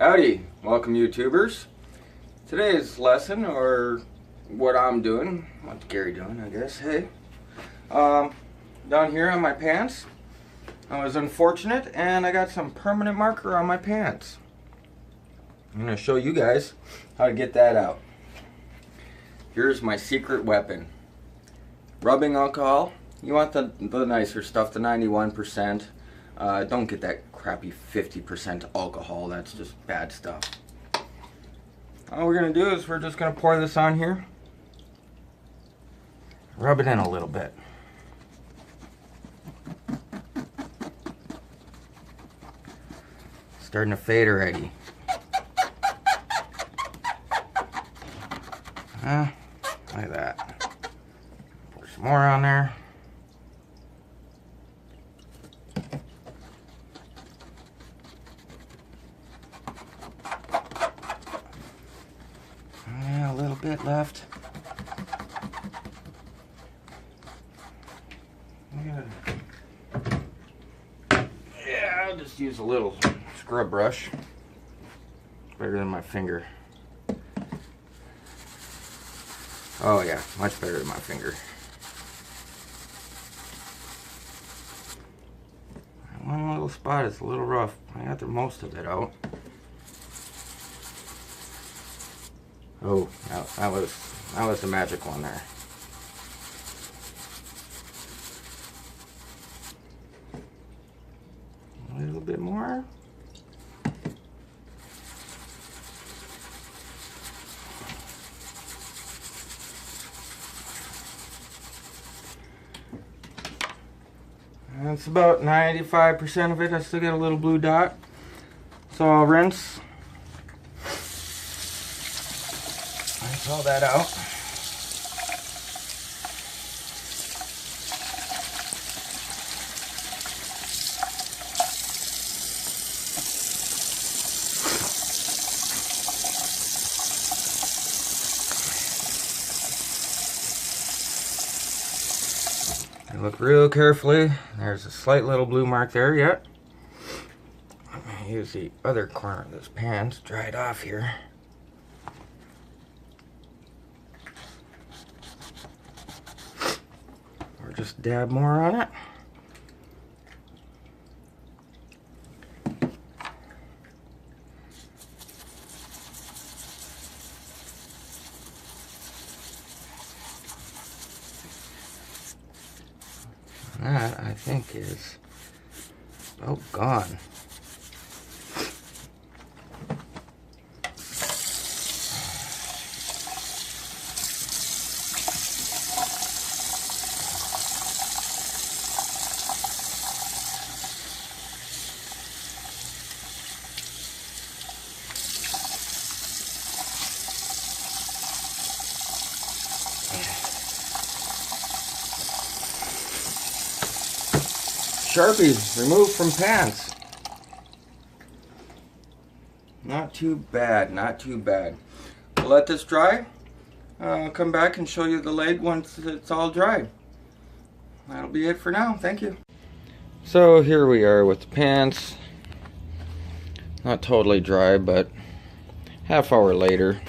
Howdy, welcome YouTubers. Today's lesson, or what I'm doing, what's Gary doing I guess, hey. Down here on my pants, I was unfortunate and I got some permanent marker on my pants. I'm going to show you guys how to get that out. Here's my secret weapon. Rubbing alcohol. You want the nicer stuff, the 91%. Don't get that crappy 50% alcohol. That's just bad stuff. All we're going to do is we're just going to pour this on here. Rub it in a little bit. Starting to fade already. Look at that. Pour some more on there. Yeah, a little bit left. Yeah, I'll just use a little scrub brush. Better than my finger. Oh yeah, much better than my finger. One little spot is a little rough. I got the most of it out. Oh, that was the magic one there. A little bit more. That's about 95% of it. I still got a little blue dot. So I'll rinse all that out. Look real carefully. There's a slight little blue mark there yet. I'm going to use the other corner of this pan to dry it off here. Or just dab more on it. That, I think, is about gone. Sharpies removed from pants. Not too bad, not too bad. We'll let this dry. I'll come back and show you the leg once it's all dry. That'll be it for now. Thank you. So here we are with the pants. Not totally dry, but half hour later.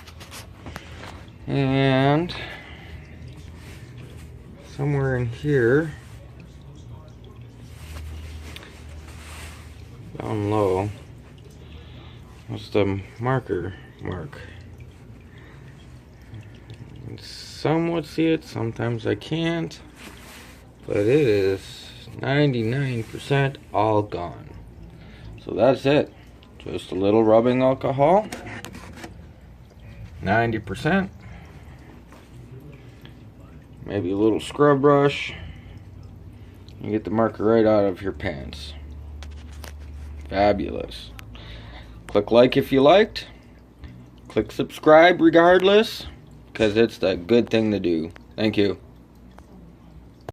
And somewhere in here, down low, was the marker mark. Some would see it, sometimes I can't, but it is 99% all gone. So that's it. Just a little rubbing alcohol, 90%, maybe a little scrub brush, and get the marker right out of your pants. Fabulous. Click like if you liked. Click subscribe regardless, because it's the good thing to do. Thank you.